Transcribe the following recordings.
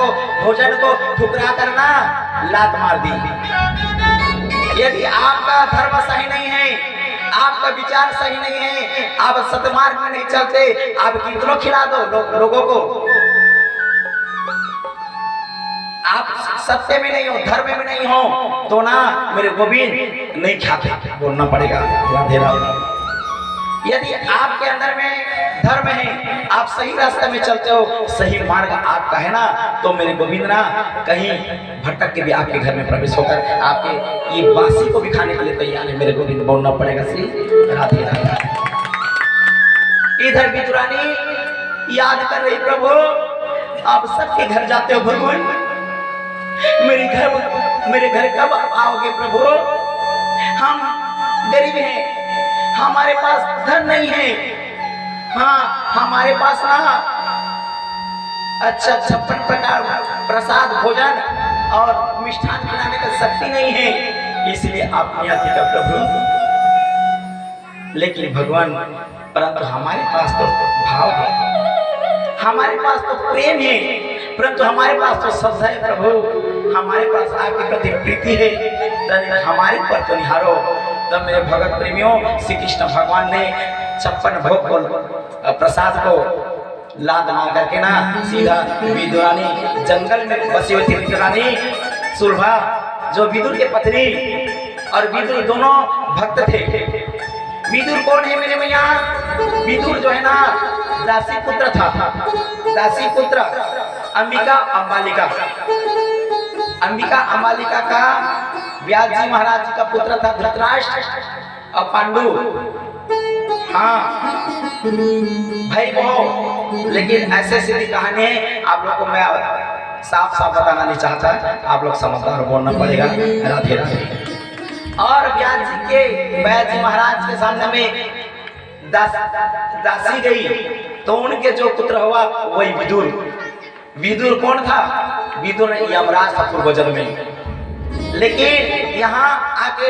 को भोजन को ठुकरा करना लात मार दी। यदि आपका धर्म सही नहीं है, आपका विचार सही नहीं है, आप सतमार्ग में नहीं चलते, आप कितनों खिला दो लोगों को, आप सत्य में नहीं हो, धर्म में नहीं हो, तो ना मेरे गोविंद नहीं खाते, बोलना पड़ेगा। यदि आपके अंदर में धर्म है, आप सही रास्ते में चलते हो, सही मार्ग आपका है ना, तो मेरे गोविंद ना कहीं भटक के भी आपके घर में प्रवेश होकर आपके ये बासी को भी खाने के लिए तैयार है। मेरे गोविंद बोलना पड़ेगा श्री राधे राधे। इधर विदुरानी याद कर रही, प्रभु आप सबके घर जाते हो भगवान, मेरे घर कब आओगे प्रभु? हम गरीब हैं, हमारे पास धन नहीं है, हाँ हमारे पास ना अच्छा 56 प्रकार प्रसाद भोजन और मिष्ठान खिलाने का शक्ति नहीं है, इसलिए आप नियति का प्रभु। लेकिन भगवान परंतु हमारे पास तो भाव है, हमारे पास तो प्रेम है, परंतु हमारे पास तो श्रद्धा है प्रभु, हमारे पास आपके प्रति प्रीति है, हमारे पर तो निहारो। तब मेरे भगत प्रेमियों श्री कृष्ण भगवान ने 56 भोग को प्रसाद को लाद मार करके ना सीधा विदुरानी जंगल में बसी हुई थी। विदुरानी सुलभा जो विदुर के पत्नी और विदुर दोनों भक्त थे। विदुर कौन है मेरे मैया? विदुर जो है ना दासी पुत्र था, दासी पुत्र अंबिका अंबालिका, अंबिका अंबालिका का व्यास जी महाराज जी का पुत्र था धृतराष्ट्र और पांडु, हाँ भाई बहू। लेकिन ऐसे सीधी कहानी है, आप लोग को मैं साफ साफ बताना नहीं चाहता, आप लोग समझदार बोलना पड़ेगा। राधे राधे। और व्यास जी महाराज के सामने में दासी गई, तो उनके जो पुत्र हुआ वही विदुर। विदुर कौन था? विदुर यमराज था पूर्व जन्म में, लेकिन यहाँ आके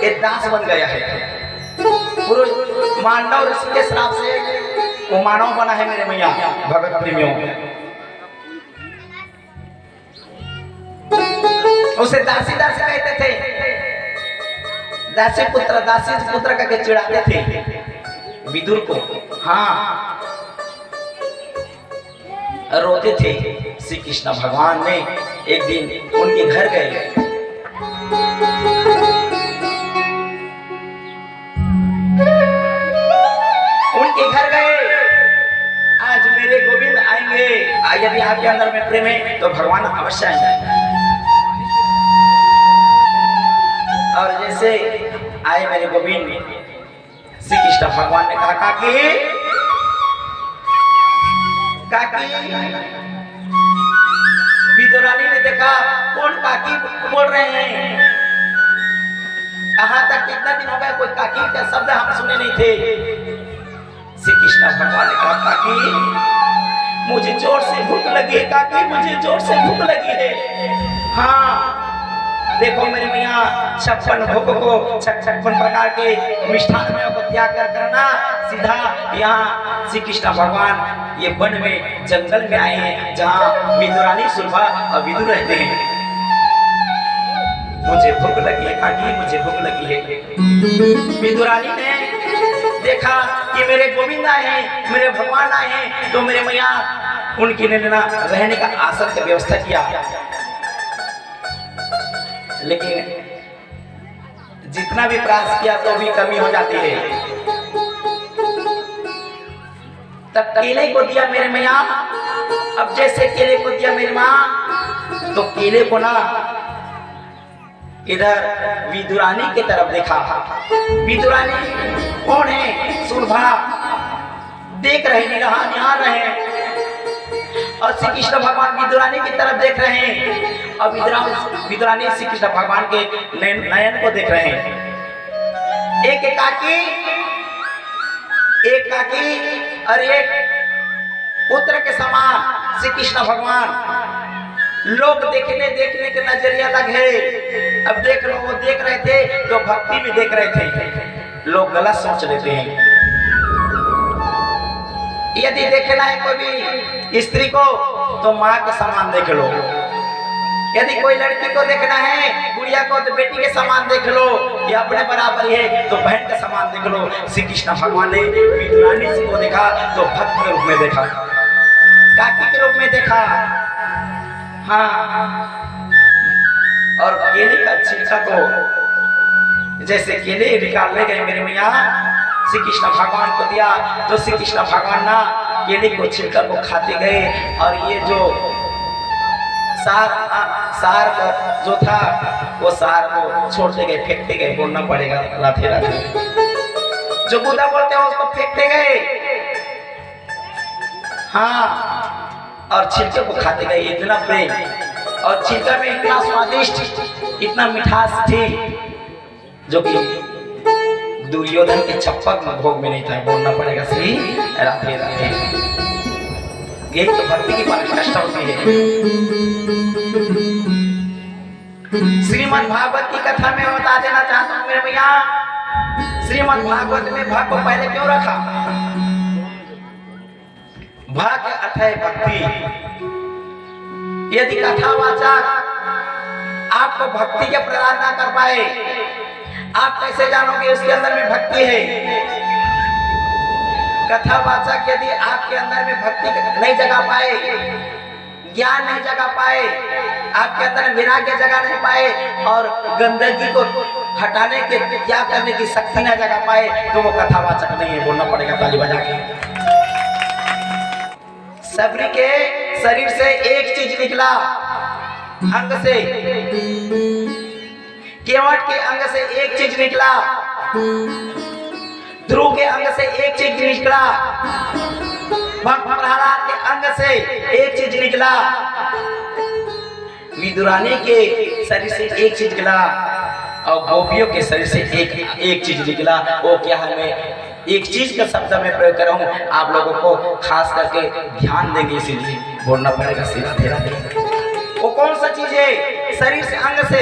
एक दास बन गया है। पूर्व मानव ऋषि के श्राप से वो मानव बना है मेरे मैया भगत प्रेमियों। उसे दासी दासी कहते थे, दासी पुत्र का चिढ़ाते थे विदुर को, हाँ रोते थे। श्री कृष्ण भगवान ने एक दिन उनके घर गए, उनके घर गए। आज मेरे गोविंद आएंगे, यदि आपके अंदर में प्रेम है तो भगवान अवश्य आएंगे। और जैसे आए मेरे गोविंद, श्री कृष्ण भगवान ने कहा काकी विदुरानी ने देखा कौन काकी बोल रहे हैं, कहाँ तक कितना दिन हो गया कोई काकी का शब्द हम सुने नहीं थे। श्री कृष्ण भगवान ने कहा काकी मुझे जोर से भूख लगी है, काकी मुझे जोर से भूख लगी है। हाँ देखो मेरे मियाँ 56 भोग को 56 प्रकार के मिष्ठान में को त्याग कर करना सीधा यहाँ श्री कृष्ण भगवान ये वन में जंगल में आए हैं, जहाँ विदुरानी सुलभा और विदुर रहते हैं। मुझे भूख लगी है काकी, मुझे भूख लगी है। विदुरानी ने देखा कि मेरे गोविंद आए हैं, मेरे भगवान आए हैं, तो मेरे मैया उनकी रहने का आसन का व्यवस्था किया। लेकिन जितना भी प्रयास किया तो भी कमी हो जाती है। तब केले को दिया मेरे मैया। अब जैसे केले को दिया मेरी माँ, तो केले को ना इधर विदुरानी की तरफ देखा। विदुरानी कौन है? सुलभा देख रहे, निहार रहे, और श्री कृष्ण भगवान विदुरानी की तरफ देख रहे हैं, और विदुरानी श्री कृष्ण भगवान के नयन को देख रहे हैं। एक काकी और एक पुत्र के समान श्री कृष्ण भगवान। लोग देखने के नजरिया अलग है। अब देख लो, वो देख रहे थे तो भक्ति में देख रहे थे, लोग गलत सोच लेते हैं। यदि देखना है कोई भी स्त्री को तो माँ के समान देख लो। यदि कोई लड़की को देखना है, गुड़िया को, तो बेटी के समान देख लो, या अपने बराबर है तो बहन के समान देख लो। श्री कृष्ण भगवान ने विदुरानी को देखा तो भक्त के रूप में देखा, काकी के रूप में देखा। हाँ, और केले का छिलका को जैसे केले निकालने गए मेरे मैया श्री कृष्ण भगवान को दिया, तो श्री कृष्ण भगवान ना केले को छिलका को खाते गए, और ये जो सार जो था वो सार को छोड़ते गए, फेंकते गए। बोलना पड़ेगा राधे राधे। जो बुद्धा बोलते हैं उसको फेंकते गए। हाँ, और छिलके को खाते गए। इतना प्रेम, और छिलका में इतना स्वादिष्ट, इतना मिठास थी जो कि दुर्योधन के चप्पक में भोग में नहीं था। बोलना पड़ेगा श्री राधे राधे। यही तो भक्ति की पराकाष्ठा होती है। श्रीमद् भागवत की कथा में बता देना चाहता हूँ मेरे भैया, श्रीमद् भागवत में भक्त को पहले क्यों रखा? भक्त अर्थ है भक्ति। यदि कथावाचक आपको भक्ति के प्रदान ना कर पाए, आप कैसे जानोगे उसके अंदर में भक्ति है? कथावाचक यदि आपके अंदर में भक्ति नहीं जगा पाए, ज्ञान नहीं जगा पाए, आपके अंदर वैराग्य जगा नहीं पाए, और गंदगी को हटाने के त्याग करने की शक्ति न जगा पाए, तो वो कथावाचक नहीं है। बोलना पड़ेगा ताली बजा के। सबरी के शरीर से एक चीज निकला, अंग से, केवट के अंग से एक चीज निकला, ध्रुव के अंग से एक चीज निकला, भक्त प्रहलाद के अंग से एक चीज निकला, विदुरानी के शरीर से एक चीज निकला, और गोपियों के शरीर से एक चीज निकला। वो क्या है, मैं एक चीज का शब्द में प्रयोग कर रहा हूँ, आप लोगों को खास करके ध्यान देंगे, इसीलिए बोलना पड़ेगा सीधा धीरा धीरा। वो कौन सा चीज है? शरीर से, अंग से।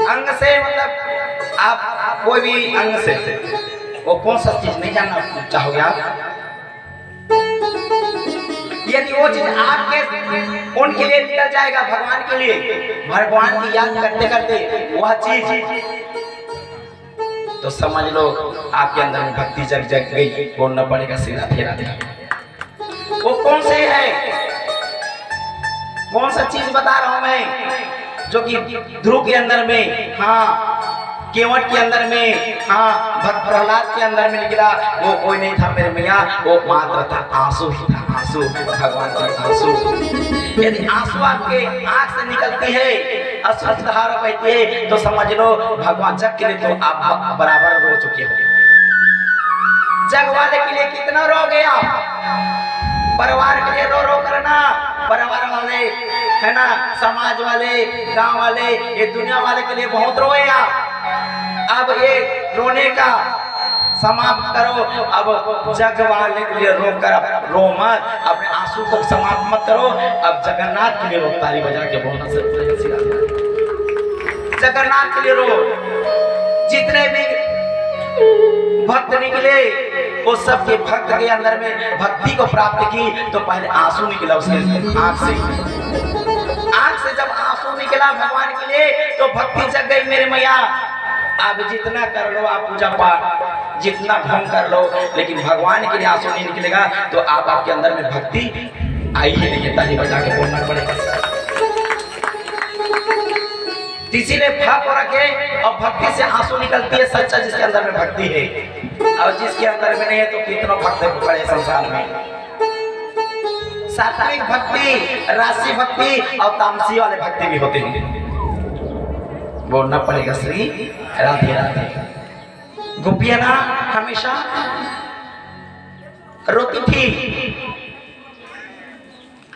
अंग से मतलब आप कोई भी अंग से, वो कौन सा चीज नहीं जानना चाहोगे आप? यदि वो चीज आपके उनके लिए निकल जाएगा, भगवान के लिए, भगवान की याद करते करते वह चीज, तो समझ लो आपके अंदर में भक्ति जग गई। बोलना पड़ेगा सीधा धीरा धीरा। वो कौन से है, कौन सा चीज बता रहा हूं मैं, जो कि ध्रुव के अंदर में, हाँ, केवट के अंदर में, हाँ, भक्त प्रहलाद के अंदर में निकला। वो कोई नहीं था मेरे मैया, वो मात्र था आंसू ही था, आंसू, भगवान का आंसू। यदि आंसू आपके आंख से निकलती है, अश्रुधारा बहती है, तो समझ लो भगवान जग के लिए तो आप बराबर रो चुके हो। जग वाले के लिए कितना रोगे आप? परिवार के लिए रो रो करना, परिवार वाले है ना, समाज वाले, गांव वाले, ये दुनिया वाले के लिए बहुत रोए आप। अब ये रोने का समाप्त करो, अब जग वाले के लिए रो कर रो मत, अपने आंसू को समाप्त मत करो। अब जगन्नाथ के लिए रो, ताली बजा के बोलना सिर्फ जगन्नाथ के लिए रो। जितने भी भक्त निकले, वो सबके भक्त के अंदर में भक्ति को प्राप्त की, तो पहले आंसू निकला उसके आंख से। आंख से जब आंसू निकला भगवान के लिए, तो भक्ति जग गई मेरे मैया। अब जितना कर लो आप पूजा पाठ, जितना ढंग कर लो, लेकिन भगवान के लिए आंसू नहीं निकलेगा, तो आपके अंदर में भक्ति आई ही नहीं है। ताली बजा के बोलना पड़ेगा। इसीलिए भक्त रखे, और भक्ति से आंसू निकलती है सच्चा, जिसके अंदर में भक्ति है। और जिसके अंदर में नहीं है, तो कितनों भक्त पड़े संसार में। सात्विक भक्ति, राशि भक्ति और तामसी वाले भक्ति भी होते हैं। बोलना पड़ेगा श्री राधे राधे। गोपियां ना हमेशा रोती थी,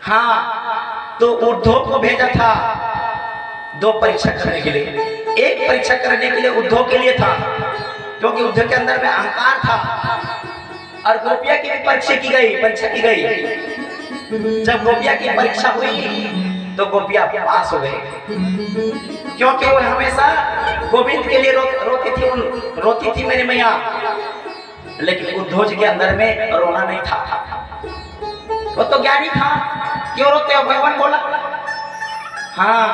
हाँ, तो उद्धव को भेजा था 2 परीक्षा करने के लिए। एक परीक्षा करने के लिए उद्धव के लिए था, क्योंकि उद्धव के अंदर में अहंकार था, और गोपिया की भी परीक्षा की गई। जब गोपिया की परीक्षा हुई तो गोपिया पास हो गए, क्योंकि वो हमेशा गोविंद के लिए रोती थी मेरी मैया। लेकिन उद्धव जी के अंदर में रोना नहीं था, वो तो ज्ञानी था, क्यों रोते हो? भगवान बोला। हाँ,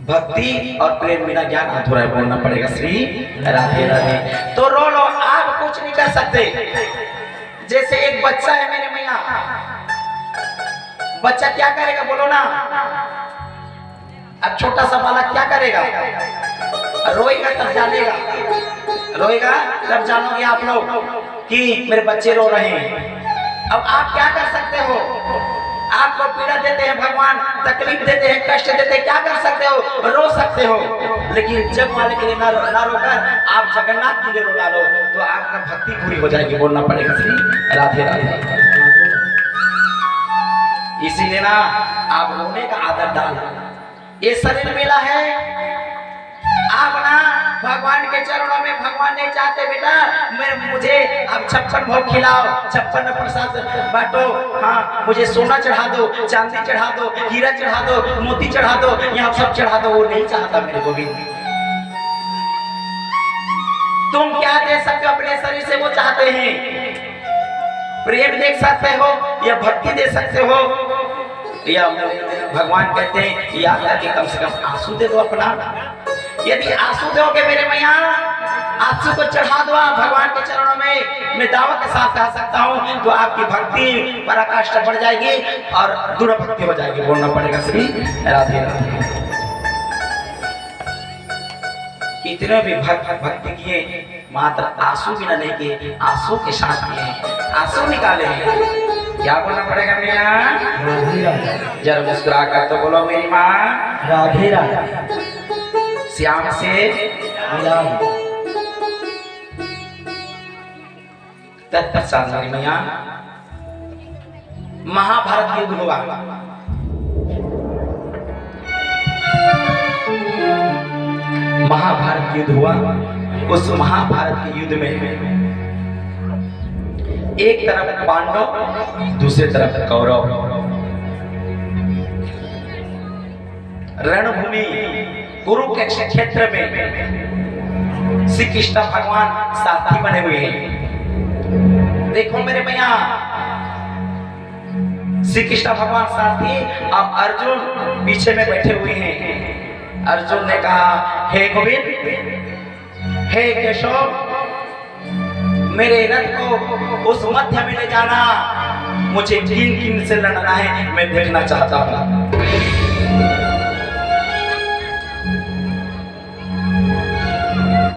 भक्ति और प्रेम बिना ज्ञान अधूरा है, बोलना पड़ेगा श्री राधे राधे। तो रो लो, आप कुछ नहीं कर सकते। जैसे एक बच्चा है मेरे मैया, बच्चा क्या करेगा बोलो ना? अब छोटा सा बालक क्या करेगा? रोएगा तब जानेगा, रोएगा तब जानोगे आप लोग कि मेरे बच्चे रो रहे हैं। अब आप क्या कर सकते हो? आपको पीड़ा देते हैं भगवान, तकलीफ देते हैं, कष्ट देते हैं, क्या कर सकते हो? रो सकते हो। लेकिन जग वाले के लिए ना रोकर आप जगन्नाथ के लिए रो डालो तो आपका भक्ति पूरी हो जाएगी, बोलना पड़ेगा श्री राधे राधे। इसीलिए ना आप रोने का आदत डालो। ये शरीर मिला है, आप ना भगवान के चरणों में, भगवान नहीं चाहते बेटा मुझे आप 56 भोग खिलाओ, 56 प्रसाद बांटो, हाँ मुझे सोना चढ़ा दो, चांदी चढ़ा दो, हीरा चढ़ा दो, मोती चढ़ा दो, यहाँ सब चढ़ा दो। वो नहीं चाहता मेरे गोविंद। तुम क्या दे सकते हो अपने शरीर से? वो चाहते हैं। प्रेम दे सकते हो या भक्ति दे सकते हो, या भगवान कहते हैं या कि कम से कम आंसू दे दो अपना। यदि आंसू दोगे मेरे मैया, आंसू को चढ़ा दो भगवान के चरणों में, मैं दावा के साथ कह सकता हूँ तो आपकी भक्ति पराकाष्ठा बढ़ जाएगी और दृढ़ भक्ति हो जाएगी, बोलना पड़ेगा श्री राधे राधे। कितने भी भक्ति किए मात्र आंसू बिना नहीं किए, आंसू के साथ किए, आंसू निकाले। क्या बोलना पड़ेगा मैया? जरा मुस्कुरा कर तो बोलो मेरी माँ राधे राधे। श्याम से मिला तत्पश्चात मेरी मैया महाभारत युद्ध हुआ। महाभारत युद्ध हुआ। उस महाभारत के युद्ध में एक तरफ पांडव, दूसरी तरफ कौरव। रणभूमि कुरु के क्षेत्र में श्री कृष्ण भगवान साथी बने हुए हैं। देखो मेरे भैया, श्री कृष्ण भगवान साथी और अर्जुन पीछे में बैठे हुए हैं। अर्जुन ने कहा, हे गोविंद, हे केशव, मेरे रथ को उस मध्य में ले जाना, मुझे किन किन से लड़ना है मैं देखना चाहता हूँ।